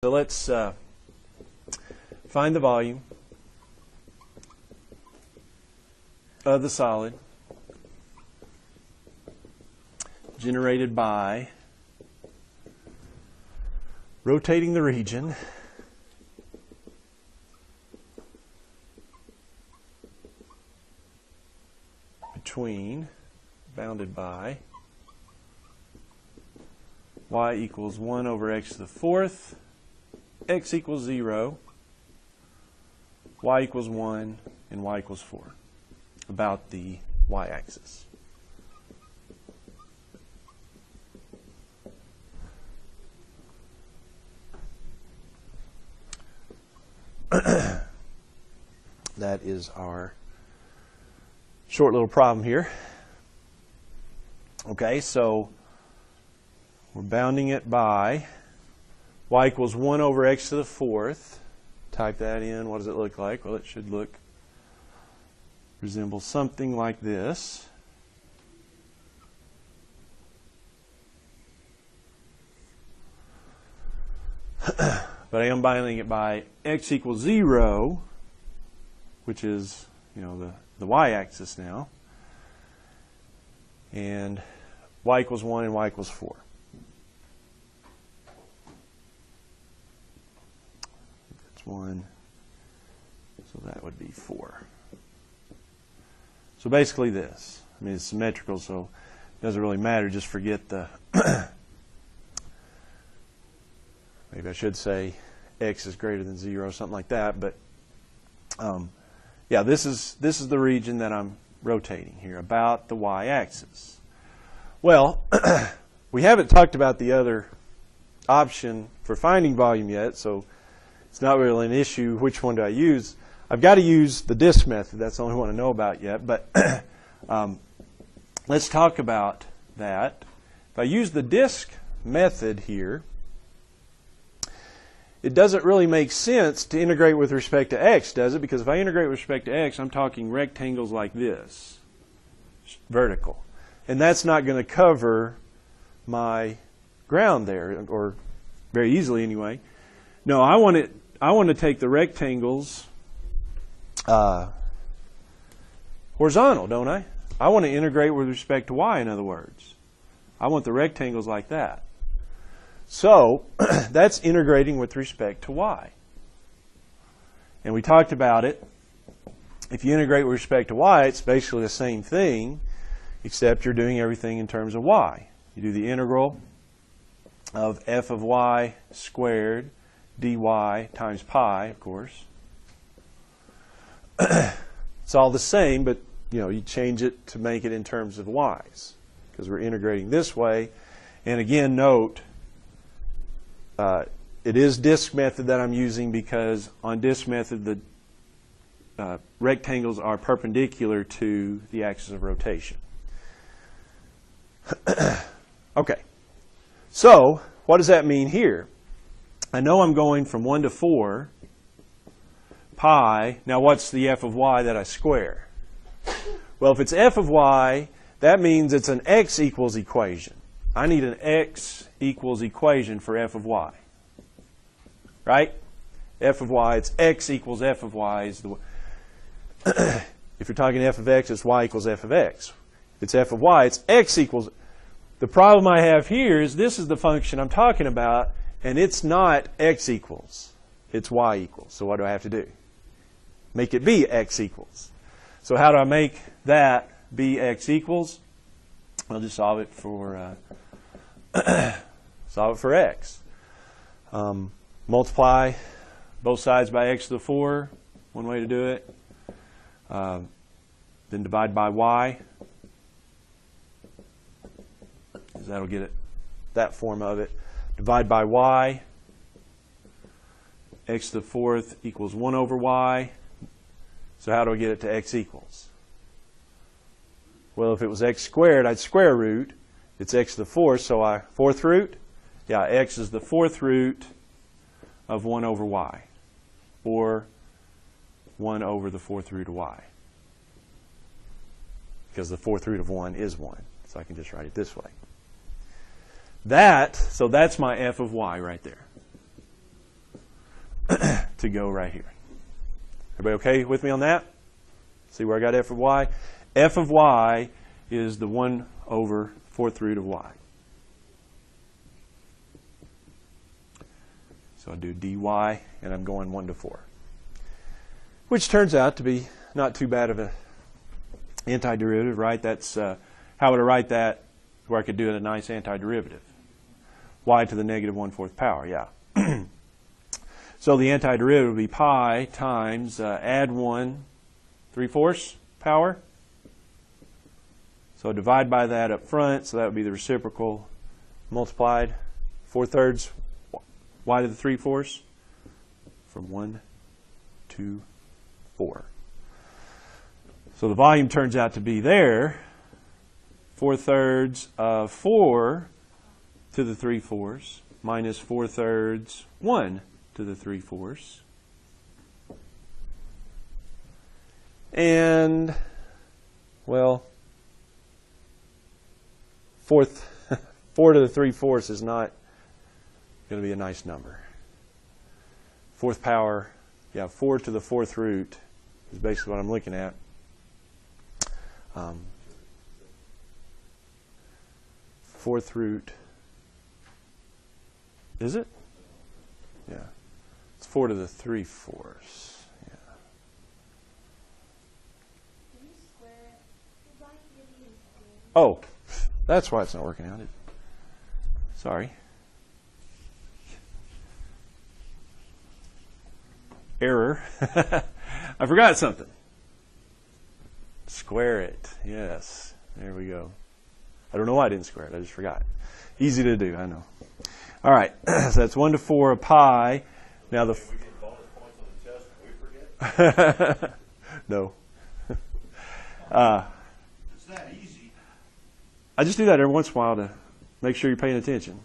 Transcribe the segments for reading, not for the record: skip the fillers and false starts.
So let's find the volume of the solid generated by rotating the region between, bounded by, y equals 1 over x to the fourth, x equals 0, y equals 1, and y equals 4, about the y-axis. That is our short little problem here. Okay, so we're bounding it by y equals 1 over x to the fourth. Type that in. What does it look like? Well, it should resemble something like this. But I am bounding it by x equals 0, which is, the y-axis now, and y equals 1 and y equals 4. That's 1, so that would be 4. So basically this. I mean, it's symmetrical, so it doesn't really matter. Just forget the maybe I should say x is greater than 0, something like that. But yeah, this is the region that I'm rotating here, about the y-axis. Well, we haven't talked about the other option for finding volume yet, so it's not really an issue. Which one do I use? I've got to use the disk method. That's the only one I know about yet. But let's talk about that. If I use the disk method here, it doesn't really make sense to integrate with respect to x, does it? Because if I integrate with respect to x, I'm talking rectangles like this, vertical. And that's not going to cover my ground there, or very easily anyway. No, I want to take the rectangles horizontal, don't I? I want to integrate with respect to y, in other words. I want the rectangles like that. So that's integrating with respect to y. And we talked about it. If you integrate with respect to y, it's basically the same thing, except you're doing everything in terms of y. You do the integral of f of y squared dy times pi, of course. It's all the same, but you change it to make it in terms of y's, because we're integrating this way. And again, note, it is disk method that I'm using, because on disk method the rectangles are perpendicular to the axis of rotation. Okay, so what does that mean here? I know I'm going from 1 to 4 pi. Now what's the f of y that I square? Well, if it's f of y, that means it's an x equals equation. I need an x equals equation for f of y. Right? F of y, it's x equals f of y. Is the if you're talking f of x, it's y equals f of x. If it's f of y, it's x equals. The problem I have here is this is the function I'm talking about, and it's not x equals. It's y equals. So what do I have to do? Make it be x equals. So how do I make that be x equals? I'll just solve it for x. Multiply both sides by x to the 4, one way to do it. Then divide by y. That'll get it, that form of it. Divide by y. X to the fourth equals 1 over y. So how do I get it to x equals? Well, if it was x squared, I'd square root. It's x to the fourth, so fourth root? Yeah, x is the fourth root of 1 over y, or 1 over the fourth root of y, because the fourth root of 1 is 1. So I can just write it this way. So that's my f of y right there. to go right here. Everybody okay with me on that? See where I got f of y? F of y is the 1 over 4th root of y. So I do dy, and I'm going 1 to 4. Which turns out to be not too bad of an antiderivative, right? That's how would I write that where I could do it a nice antiderivative? Y to the negative 1/4 power, yeah. So the antiderivative would be pi times add 1 3/4 power. So divide by that up front, so that would be the reciprocal multiplied 4/3 y to the 3/4 from 1 to 4. So the volume turns out to be there 4/3 of 4 to the 3/4 minus 4/3 1 to the 3/4. And, well, 4 to the 3/4 is not going to be a nice number. 4th power, yeah, 4 to the 4th root is basically what I'm looking at. 4th root, is it? Yeah. It's 4 to the 3/4. Yeah. Oh, that's why it's not working out. Sorry. Error. I forgot something. Square it. Yes. There we go. I don't know why I didn't square it. I just forgot. Easy to do, I know. All right. So that's 1 to 4 of pi. Now the... Did we get bonus points on the test and we forget? No. It's that easy. I just do that every once in a while to make sure you're paying attention.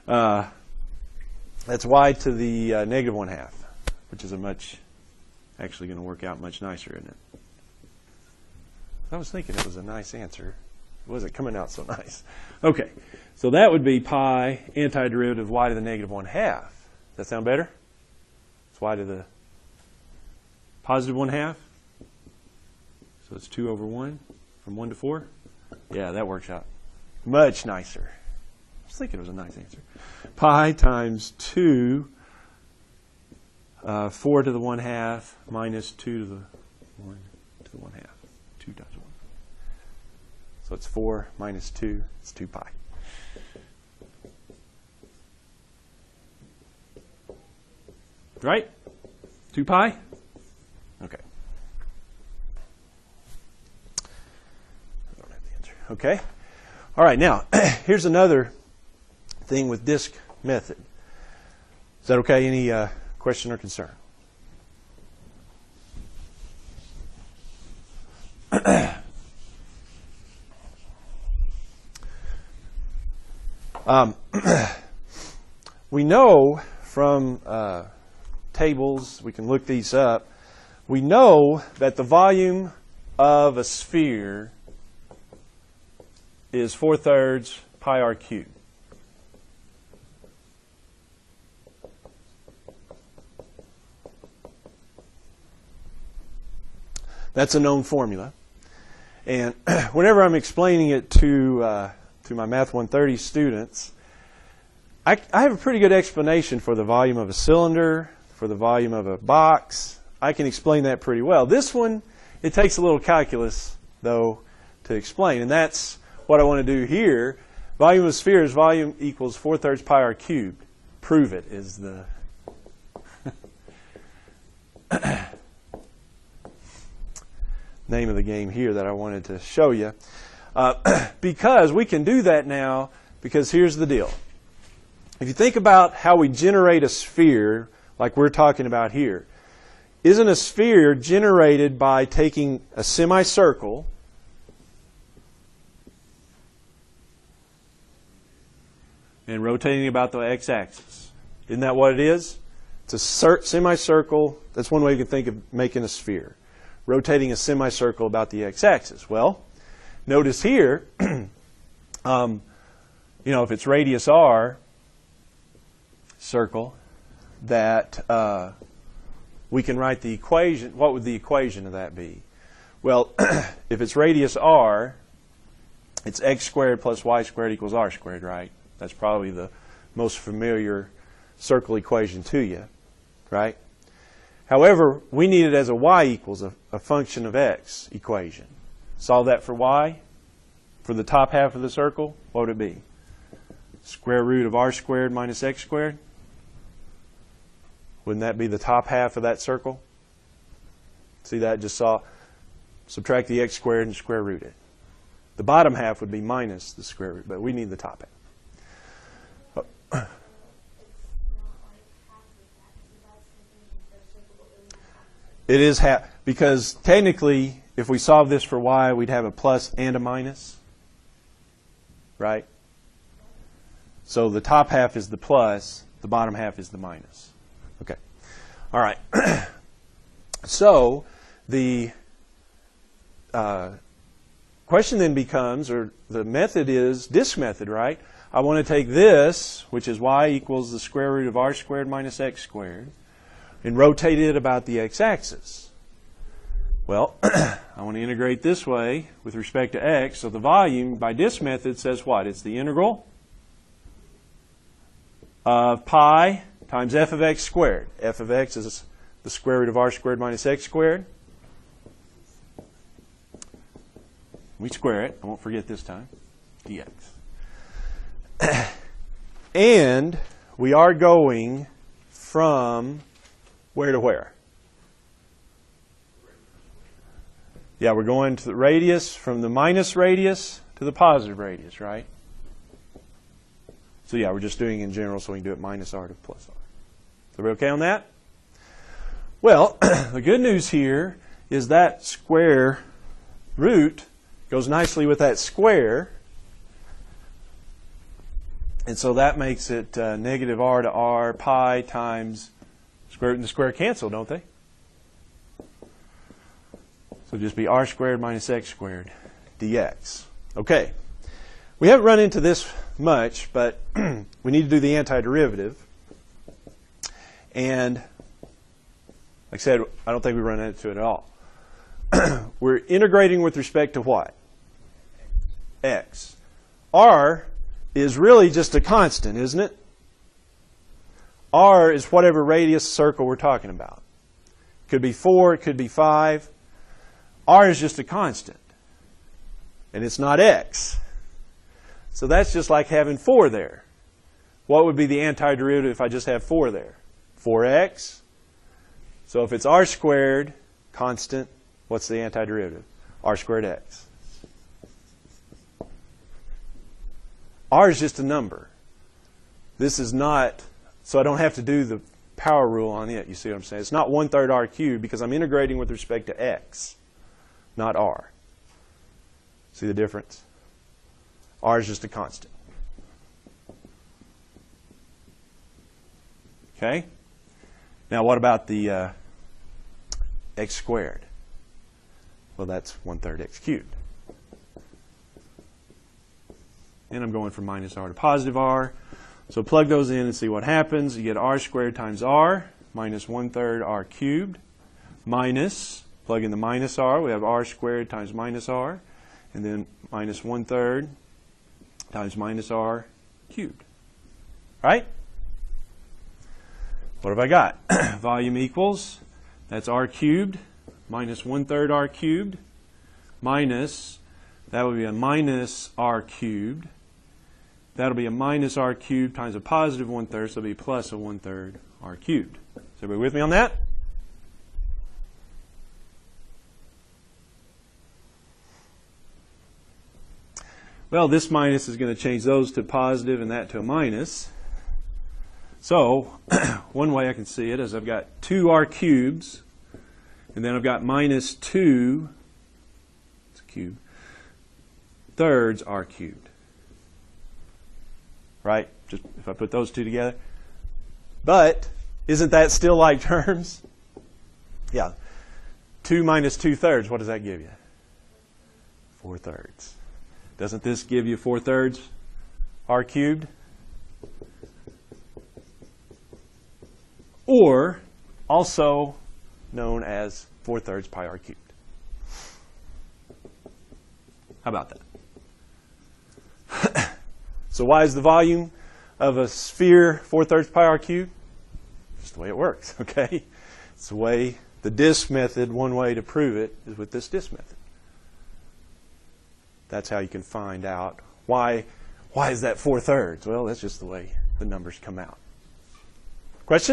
That's y to the negative 1/2, which is actually going to work out much nicer, isn't it? I was thinking it was a nice answer. It wasn't coming out so nice. Okay, so that would be pi antiderivative y to the negative 1/2. Does that sound better? It's y to the positive 1/2. So it's 2 over 1 from 1 to 4. Yeah, that works out much nicer. I was thinking it was a nice answer. Pi times 2, 4 to the 1/2 minus 2 to the 1 to the 1/2. 2 times 1. So it's 4 minus 2. It's 2 pi. Right? 2 pi? Okay. I don't have the answer. Okay. All right, now, here's another thing with disk method. Is that okay? Any question or concern? We know from tables, we can look these up, we know that the volume of a sphere is 4/3 pi r cubed. That's a known formula. And whenever I'm explaining it to my Math 130 students, I have a pretty good explanation for the volume of a cylinder, for the volume of a box. I can explain that pretty well. This one, it takes a little calculus, though, to explain. And that's what I want to do here. Volume of a sphere is volume equals 4/3 pi r cubed. Prove it is the... name of the game here that I wanted to show you. Because we can do that now, because here's the deal. If you think about how we generate a sphere, like we're talking about here, isn't a sphere generated by taking a semicircle and rotating about the x-axis? Isn't that what it is? It's a semicircle. That's one way you can think of making a sphere. Rotating a semicircle about the x-axis. Well, notice here, if it's radius r, circle, that we can write the equation. What would the equation of that be? Well, if it's radius r, it's x squared plus y squared equals r squared, right? That's probably the most familiar circle equation to you, right? However, we need it as a y equals a function of x equation. Solve that for y. For the top half of the circle, what would it be? Square root of r squared minus x squared? Wouldn't that be the top half of that circle? See that? Just saw, subtract the x squared and square root it. The bottom half would be minus the square root, but we need the top half. It is half, because technically, if we solve this for y, we'd have a plus and a minus, right? So the top half is the plus, the bottom half is the minus. Okay. All right. So the question then becomes, or the method is this method, right? I want to take this, which is y equals the square root of r squared minus x squared, and rotate it about the x-axis. Well, I want to integrate this way with respect to x, so the volume by this method says what? It's the integral of pi times f of x squared. F of x is the square root of r squared minus x squared. We square it. I won't forget this time. Dx. And we are going from where to where? Yeah, we're going to the radius, from the minus radius to the positive radius, right? So yeah, we're just doing in general, so we can do it minus r to plus r. So we okay on that? Well, the good news here is that square root goes nicely with that square. And so that makes it negative r to r pi times square root and the square cancel, don't they? So just be r squared minus x squared dx. Okay. We haven't run into this much, but we need to do the antiderivative. And like I said, I don't think we run into it at all. We're integrating with respect to what? X. R is really just a constant, isn't it? R is whatever radius circle we're talking about. It could be 4, it could be 5. R is just a constant. And it's not x. So that's just like having 4 there. What would be the antiderivative if I just have 4 there? 4x. So if it's r squared, constant, what's the antiderivative? R squared x. R is just a number. This is not, so I don't have to do the power rule on it. You see what I'm saying? It's not 1/3 r cubed because I'm integrating with respect to x, not r. See the difference? R is just a constant. Okay? Now what about the x squared? Well, that's 1/3 x cubed. And I'm going from minus r to positive r. So plug those in and see what happens. You get r squared times r minus 1/3 r cubed minus, plug in the minus r, we have r squared times minus r, and then minus 1/3 times minus r cubed. Right? What have I got? Volume equals, that's r cubed minus 1/3 r cubed minus, that would be a minus r cubed. That'll be a minus r cubed times a positive 1/3, so it'll be plus a 1/3 r cubed. Is everybody with me on that? Well, this minus is going to change those to positive and that to a minus. So, one way I can see it is I've got 2r cubes, and then I've got minus 2, it's a cube, thirds r cubed. Right? Just if I put those two together. But, isn't that still like terms? Yeah. 2 minus 2/3, what does that give you? 4/3. Doesn't this give you 4/3 r cubed? or also known as 4/3 pi r cubed. How about that? So why is the volume of a sphere 4/3 pi r cubed? Just the way it works, okay? It's the way the disk method, one way to prove it is with this disk method. That's how you can find out why is that 4/3? Well, that's just the way the numbers come out. Question?